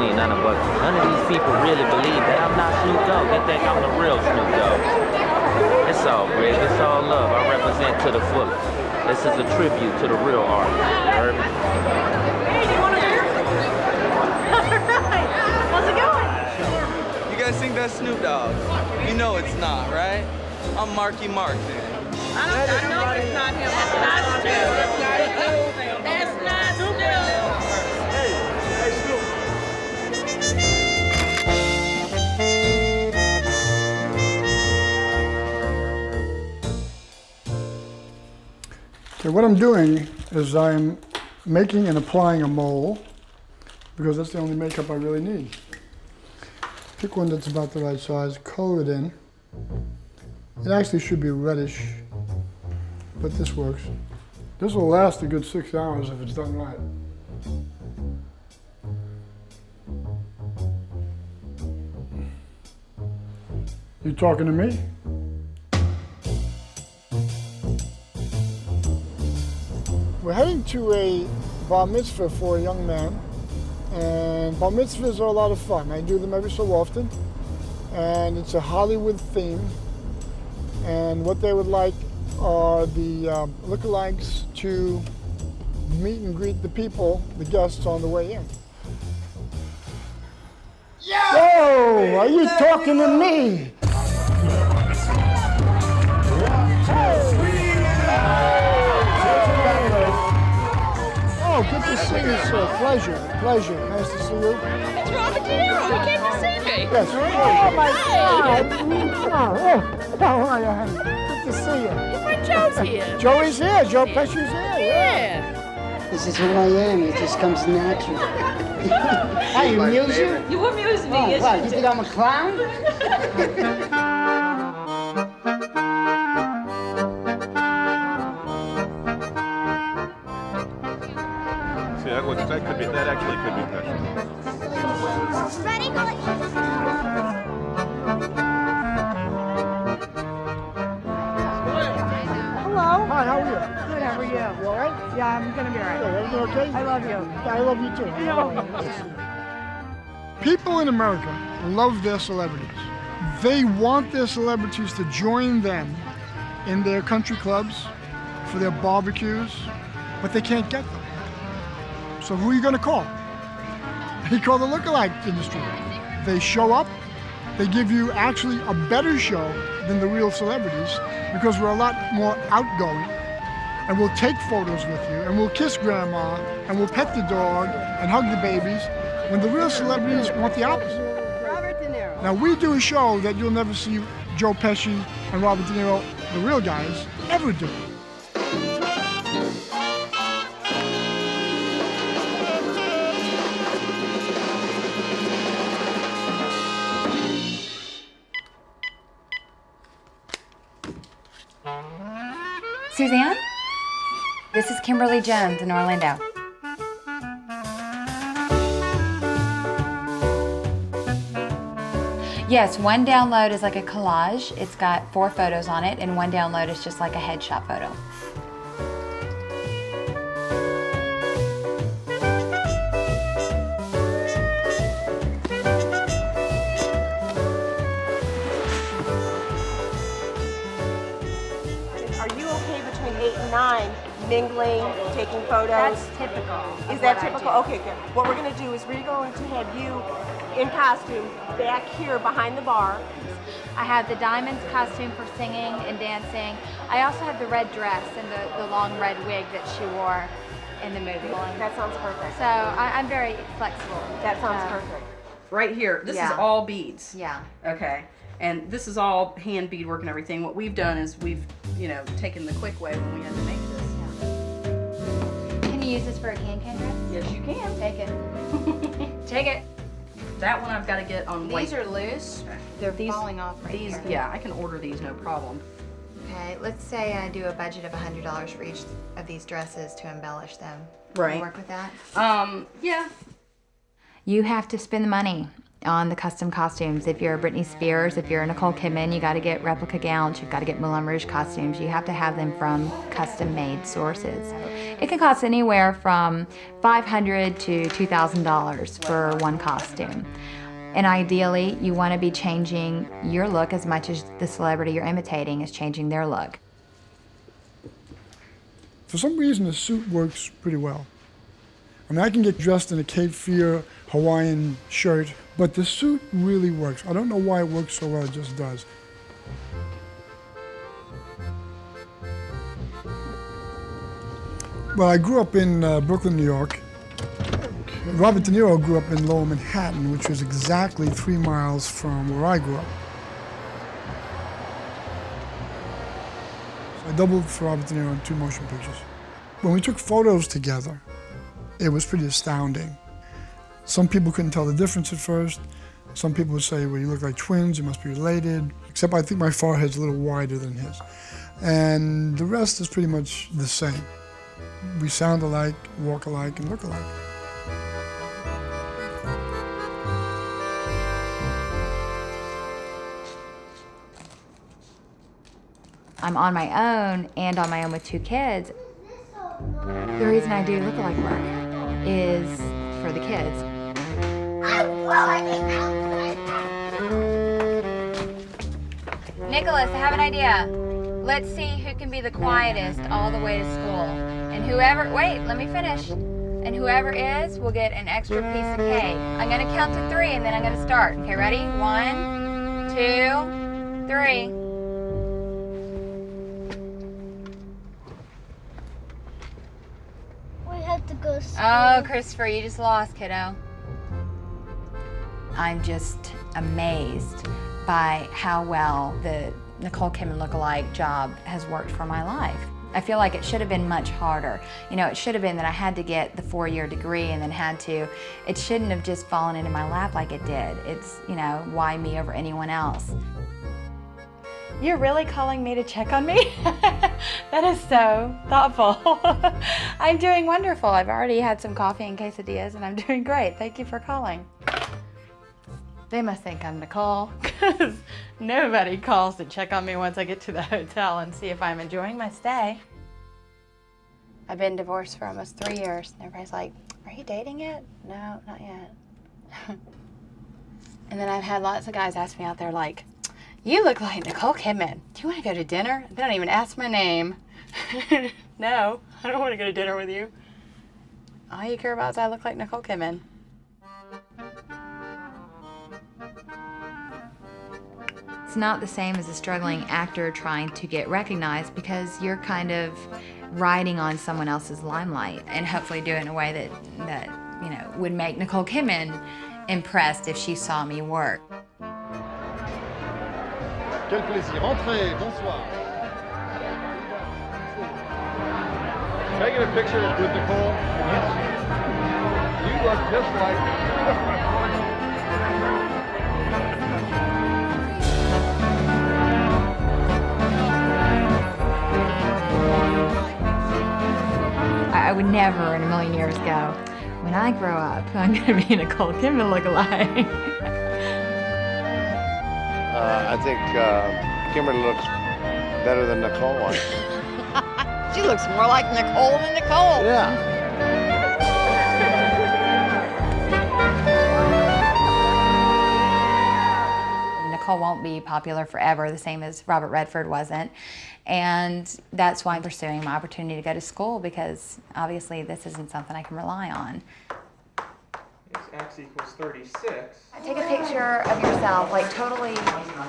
between none of us. None of these people really believe that I'm not Snoop Dogg. They think I'm the real Snoop Dogg. It's all great. It's all love. I represent to the fullest. This is a tribute to the real artist. You heard me? Hey, do you want a beer? All right. How's it going? You guys think that's Snoop Dogg? You know it's not, right? I'm Marky Mark then. I know it's not him. That's not Snoop. That's not Snoop. Hey, Snoop. Okay, what I'm doing is I'm making and applying a mole because that's the only makeup I really need. Pick one that's about the right size, color it in. It actually should be reddish, but this works. This will last a good 6 hours if it's done right. You talking to me? We're heading to a bar mitzvah for a young man, and bar mitzvahs are a lot of fun. I do them every so often, and it's a Hollywood theme, and what they would like are the lookalikes to meet and greet the people, the guests, on the way in. Yeah! Whoa, are you talking to me? Oh, good to see you, sir. Pleasure. Nice to see you. It's Robert De Niro. You came to see me. Yes. Oh, my God. How are you, honey? Good to see you. Your friend Joe's here. Joey's here. Joe Pesci's here. Yeah. This is who I am. It just comes natural. How you amuse you? You amuse me. Oh, Yes, what? you You do. think I'm a clown? See, that actually could be pressure. Ready, go. Hello. Hi, how are you? Good, how are you? You all right? Yeah, I'm gonna be all right. Hey, everything okay? I love you. I love you too. People in America love their celebrities. They want their celebrities to join them in their country clubs, for their barbecues, but they can't get them. So who are you going to call? You call the lookalike industry. They show up, they give you actually a better show than the real celebrities because we're a lot more outgoing, and we'll take photos with you, and we'll kiss grandma, and we'll pet the dog, and hug the babies, when the real celebrities want the opposite. Robert De Niro. Now we do a show that you'll never see Joe Pesci and Robert De Niro, the real guys, ever do. Suzanne? This is Kimberly Jones in Orlando. Yes, one download is like a collage. It's got 4 photos on it, and one download is just like a headshot photo. Are you okay between 8 and 9 mingling, taking photos? That's typical. Is that typical? Okay, good. What we're going to do is we're going to have you in costume back here behind the bar. I have the Diamonds costume for singing and dancing. I also have the red dress and the long red wig that she wore in the movie. That sounds perfect. So I'm very flexible. That sounds perfect. Right here, this is Yeah. all beads. Yeah. Okay. And this is all hand beadwork and everything. What we've done is we've, taken the quick way when we had to make this. Can you use this for a can-can dress? Yes, you can. Take it. Take it. That one I've got to get on white. These are loose. They're falling off right These, here. yeah, I can order these, no problem. Okay, let's say I do a budget of $100 for each of these dresses to embellish them. Can Right. you work with that? Yeah. You have to spend the money. on the custom costumes. If you're Britney Spears, if you're Nicole Kidman, you got to get replica gowns, you've got to get Moulin Rouge costumes. You have to have them from custom-made sources. It can cost anywhere from $500 to $2,000 for one costume. And ideally, you want to be changing your look as much as the celebrity you're imitating is changing their look. For some reason, the suit works pretty well. I mean, I can get dressed in a Cape Fear Hawaiian shirt, but the suit really works. I don't know why it works so well, it just does. Well, I grew up in Brooklyn, New York. Robert De Niro grew up in Lower Manhattan, which was exactly 3 miles from where I grew up. So I doubled for Robert De Niro in 2 motion pictures. When we took photos together, it was pretty astounding. Some people couldn't tell the difference at first. Some people would say, well, you look like twins, you must be related. Except I think my forehead's a little wider than his. And the rest is pretty much the same. We sound alike, walk alike, and look alike. I'm on my own and on my own with 2 kids. The reason I do lookalike work is for the kids. Nicholas, I have an idea. Let's see who can be the quietest all the way to school. And whoever, wait, let me finish. And whoever is will get an extra piece of cake. I'm gonna count to 3 and then I'm gonna start. Okay, ready? 1, 2, 3. To go oh, Christopher, you just lost, kiddo. I'm just amazed by how well the Nicole Kidman lookalike job has worked for my life. I feel like it should have been much harder. You know, it should have been that I had to get the 4-year degree and then it shouldn't have just fallen into my lap like it did. It's, you know, why me over anyone else? You're really calling me to check on me? That is so thoughtful. I'm doing wonderful. I've already had some coffee and quesadillas and I'm doing great. Thank you for calling. They must think I'm Nicole, because nobody calls to check on me once I get to the hotel and see if I'm enjoying my stay. I've been divorced for almost 3 years and everybody's like, are you dating yet? No, not yet. And then I've had lots of guys ask me out there like, you look like Nicole Kidman. Do you want to go to dinner? They don't even ask my name. No, I don't want to go to dinner with you. All you care about is I look like Nicole Kidman. It's not the same as a struggling actor trying to get recognized because you're kind of riding on someone else's limelight and hopefully do it in a way that you know, would make Nicole Kidman impressed if she saw me work. Quel plaisir. Entrez, bonsoir. Can I get a picture with Nicole? Yes. You look just like... I would never in a million years go, when I grow up, I'm going to be Nicole Kidman lookalike. I think Kimberly looks better than Nicole. She looks more like Nicole than Nicole. Yeah. Nicole won't be popular forever, the same as Robert Redford wasn't. And that's why I'm pursuing my opportunity to go to school, because obviously this isn't something I can rely on. X equals 36. Take a picture of yourself, like totally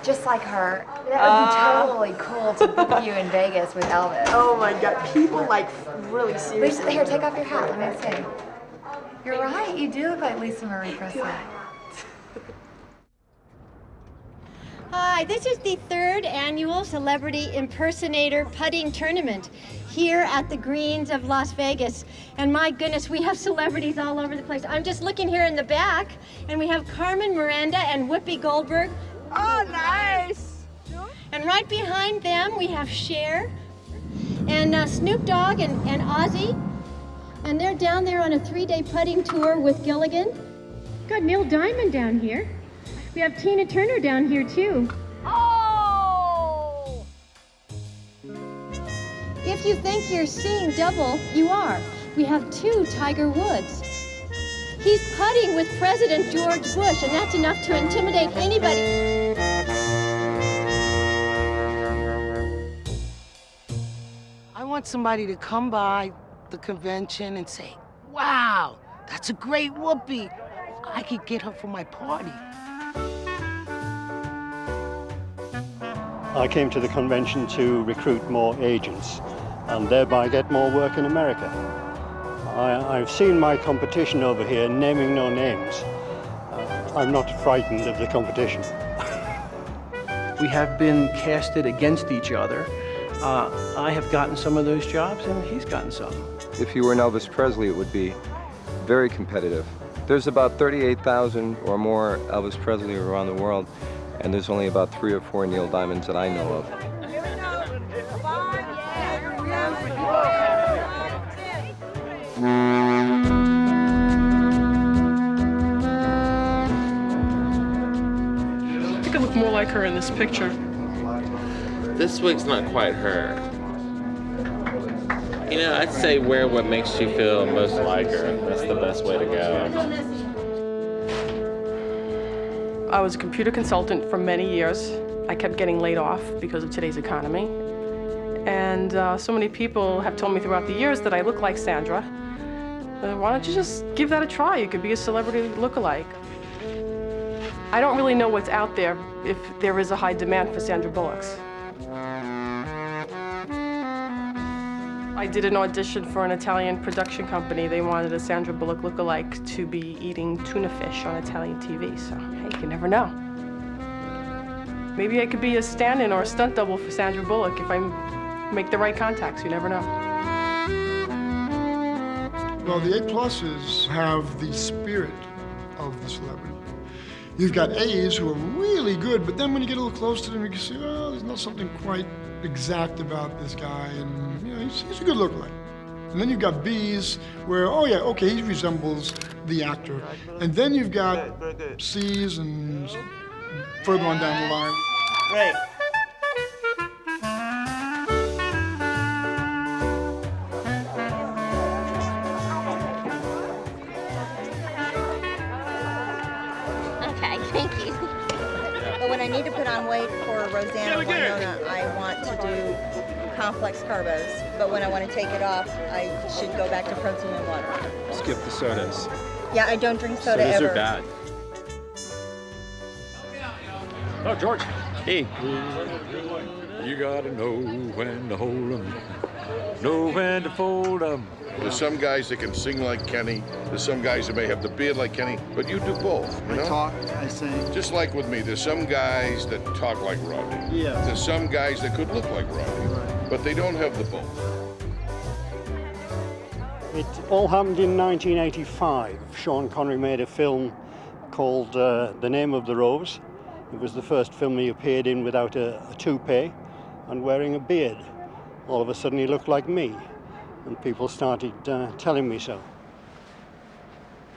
just like her. That would be totally cool to book you in Vegas with Elvis. Oh my God, people like really seriously. Lisa, here, take off your hat. Let me see. You're right, you do look like Lisa Marie Presley. Hi, this is the 3rd annual Celebrity Impersonator Putting Tournament here at the Greens of Las Vegas. And my goodness, we have celebrities all over the place. I'm just looking here in the back, and we have Carmen Miranda and Whoopi Goldberg. Oh, nice. And right behind them, we have Cher and Snoop Dogg and Ozzy. And they're down there on a 3-day putting tour with Gilligan. Got Neil Diamond down here. We have Tina Turner down here too. Oh! If you think you're seeing double, you are. We have 2 Tiger Woods. He's putting with President George Bush, and that's enough to intimidate anybody. I want somebody to come by the convention and say, wow, that's a great whoopee. I could get her for my party. I came to the convention to recruit more agents and thereby get more work in America. I've seen my competition over here naming no names. I'm not frightened of the competition. We have been casted against each other. I have gotten some of those jobs and he's gotten some. If you were an Elvis Presley, it would be very competitive. There's about 38,000 or more Elvis Presley around the world, and there's only about 3 or 4 Neil Diamonds that I know of. I think I look more like her in this picture. This wig's not quite her. You know, I'd say wear what makes you feel most like her. That's the best way to go. I was a computer consultant for many years. I kept getting laid off because of today's economy. And so many people have told me throughout the years that I look like Sandra. Why don't you just give that a try? You could be a celebrity lookalike. I don't really know what's out there if there is a high demand for Sandra Bullocks. I did an audition for an Italian production company. They wanted a Sandra Bullock lookalike to be eating tuna fish on Italian TV, so hey, you can never know. Maybe I could be a stand-in or a stunt double for Sandra Bullock if I make the right contacts, you never know. Well, the A-pluses have the spirit of the celebrity. You've got A's who are really good, but then when you get a little close to them, you can see, oh, there's not something quite exact about this guy, and you know, he's a good lookalike. And then you've got B's where, oh yeah, okay, he resembles the actor. And then you've got C's and further on down the line. Right. Okay, thank you. But when I need to put on weight for Rosanna Winona, I want to do complex carbos. But when I want to take it off, I should go back to protein and water. Skip the sodas. Yeah, I don't drink soda Sodas ever. are bad. Oh, George. Hey. You gotta know when to hold 'em, know when to fold 'em. There's some guys that can sing like Kenny. There's some guys that may have the beard like Kenny, but you do both, you know? I talk, I sing. Just like with me, there's some guys that talk like Rodney. Yeah. There's some guys that could look like Rodney, but they don't have the both. It all happened in 1985. Sean Connery made a film called The Name of the Rose. It was the first film he appeared in without a toupee and wearing a beard. All of a sudden he looked like me, and people started telling me so.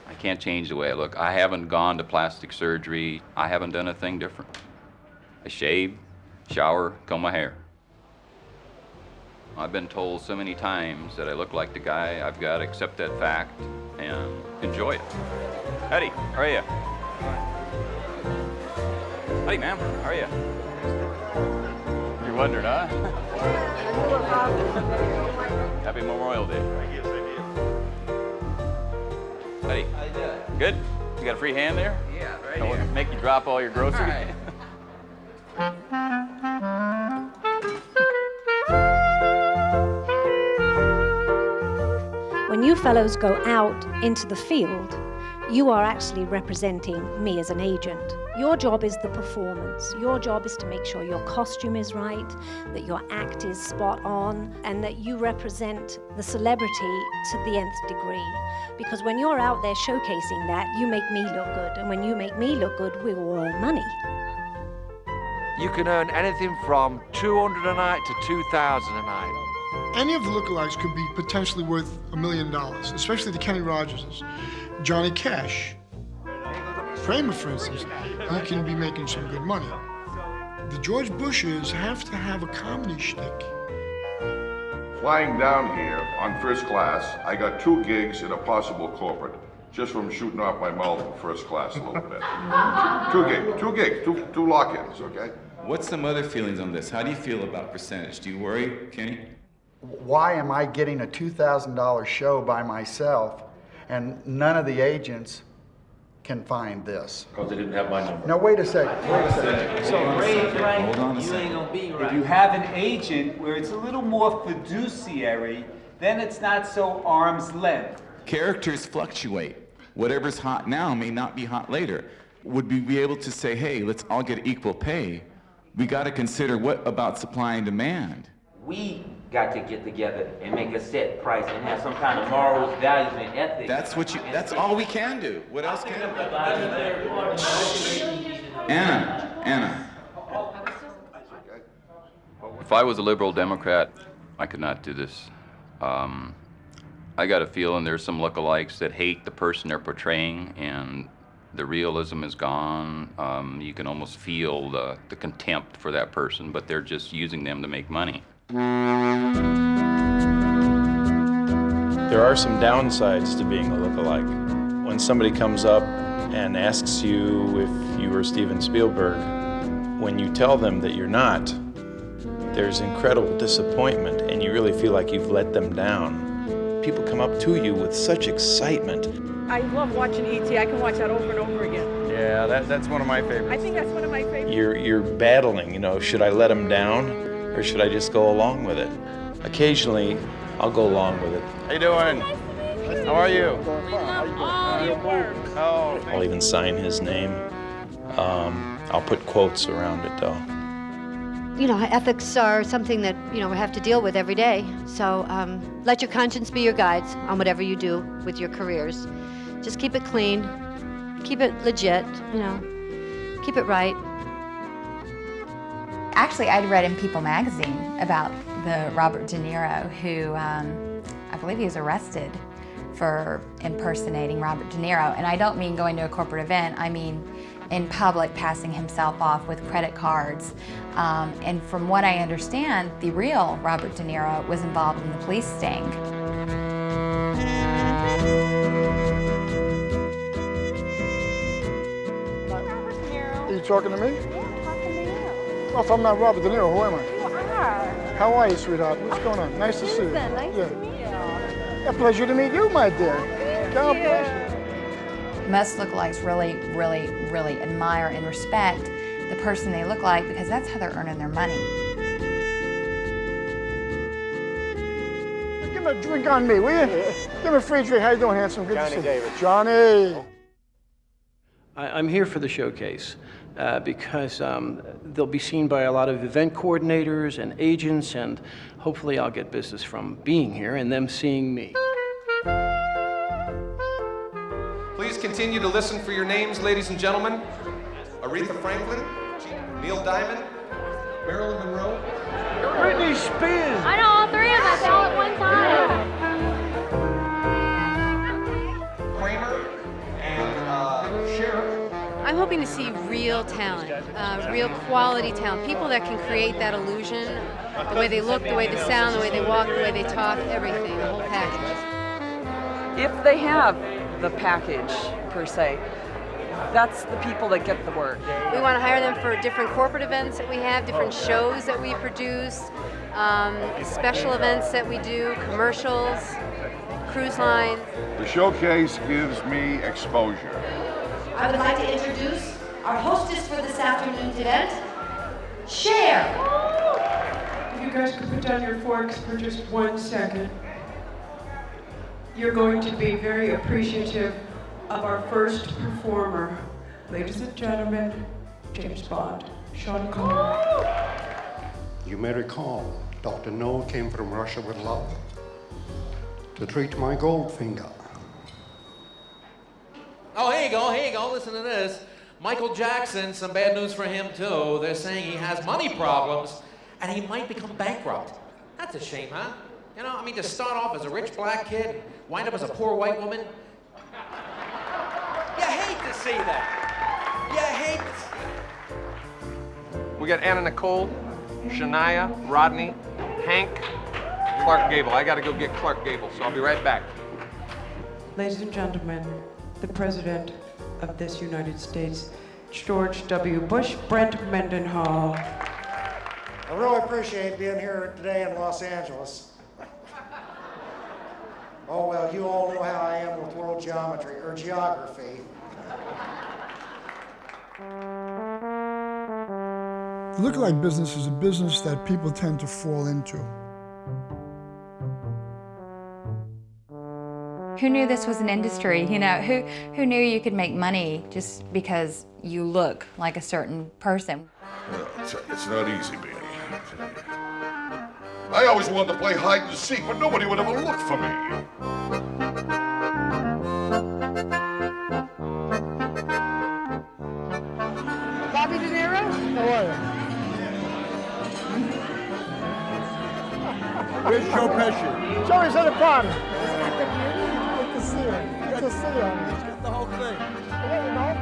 I can't change the way I look. I haven't gone to plastic surgery. I haven't done a thing different. I shave, shower, comb my hair. I've been told so many times that I look like the guy. I've got to accept that fact and enjoy it. Howdy, how are you? Howdy, ma'am, how are you? You're wondering, huh? Happy Memorial Day. Howdy. Good? You got a free hand there? Yeah, right I want here. to make you drop all your groceries. All right. When you fellows go out into the field, you are actually representing me as an agent. Your job is the performance. Your job is to make sure your costume is right, that your act is spot on, and that you represent the celebrity to the nth degree. Because when you're out there showcasing that, you make me look good. And when you make me look good, we will earn money. You can earn anything from $200 a night to $2,000 a night. Any of the lookalikes could be potentially worth $1 million, especially the Kenny Rogerses. Johnny Cash. Kramer, for instance, he can be making some good money. The George Bushes have to have a comedy shtick. Flying down here on first class, I got 2 gigs in a possible corporate, just from shooting off my mouth in first class a little bit. 2 gigs, two lock-ins, okay? What's some other feelings on this? How do you feel about percentage? Do you worry, Kenny? Why am I getting a $2,000 show by myself and none of the agents can find this? Because they didn't have my number. No, wait a second. Wait a second. So, Hold on a you second. ain't gonna be right. If you have an agent where it's a little more fiduciary, then it's not so arm's length. Characters fluctuate. Whatever's hot now may not be hot later. Would we be able to say, hey, let's all get equal pay? We got to consider what about supply and demand? We got to get together and make a set price and have some kind of morals, values, and ethics. That's all we can do. What else can we do? Anna. If I was a liberal Democrat, I could not do this. I got a feeling there's some lookalikes that hate the person they're portraying, and the realism is gone. You can almost feel the contempt for that person, but they're just using them to make money. There are some downsides to being a lookalike. When somebody comes up and asks you if you were Steven Spielberg, when you tell them that you're not, there's incredible disappointment, and you really feel like you've let them down. People come up to you with such excitement. I love watching E.T. I can watch that over and over again. Yeah, that's one of my favorites. I think that's one of my favorites. You're battling, should I let them down or should I just go along with it? Occasionally, I'll go along with it. How you doing? Nice to meet you. How are you? We love all your work. Oh. I'll even sign his name. I'll put quotes around it though. Ethics are something that, we have to deal with every day. So let your conscience be your guides on whatever you do with your careers. Just keep it clean, keep it legit, keep it right. Actually, I'd read in People magazine about the Robert De Niro who, I believe he was arrested for impersonating Robert De Niro. And I don't mean going to a corporate event, I mean in public passing himself off with credit cards. And from what I understand, the real Robert De Niro was involved in the police sting. Are you talking to me? Yeah, I'm talking to you. Well, if I'm not Robert De Niro, who am I? You are. How are you, sweetheart? What's going on? Nice to see you. Susan, nice to meet you. A pleasure to meet you, my dear. God bless you. Most lookalikes really, really, really admire and respect the person they look like because that's how they're earning their money. Give me a drink on me, will you? Give me a free drink. How you doing, handsome? Good to see you. David. Johnny. I'm here for the showcase because they'll be seen by a lot of event coordinators and agents, and hopefully I'll get business from being here and them seeing me. Please continue to listen for your names, ladies and gentlemen. Aretha Franklin, Neil Diamond, Marilyn Monroe, Britney Spears. I know all three of us all at one time. Kramer, and Sheriff. I'm hoping to see real talent, real quality talent, people that can create that illusion, the way they look, the way they sound, the way they walk, the way they talk, everything, the whole package. If they have the package, per se, that's the people that get the work. We want to hire them for different corporate events that we have, different shows that we produce, special events that we do, commercials, cruise lines. The showcase gives me exposure. I would like to introduce our hostess for this afternoon's event, Cher. If you guys could put down your forks for just 1 second. You're going to be very appreciative of our first performer. Ladies and gentlemen, James Bond, Sean Connery. You may recall, Dr. No came from Russia with love to treat my Goldfinger. Oh, here you go, listen to this. Michael Jackson, some bad news for him too. They're saying he has money problems and he might become bankrupt. That's a shame, huh? To start off as a rich black kid, wind up as a poor white woman. You hate to see that. We got Anna Nicole, Shania, Rodney, Hank, Clark Gable. I got to go get Clark Gable, so I'll be right back. Ladies and gentlemen, the President of this United States, George W. Bush, Brent Mendenhall. I really appreciate being here today in Los Angeles. Oh, well, you all know how I am with world geometry, or geography. The lookalike business is a business that people tend to fall into. Who knew this was an industry? You know, who knew you could make money just because you look like a certain person? It's not easy, baby. I always wanted to play hide and seek, but nobody would ever look for me. Bobby De Niro? How are you? Where's Joe Pesci? Joey's at the bottom. Isn't that the beauty? Good to see you. Good to see you. Get the whole thing. Yeah, you know,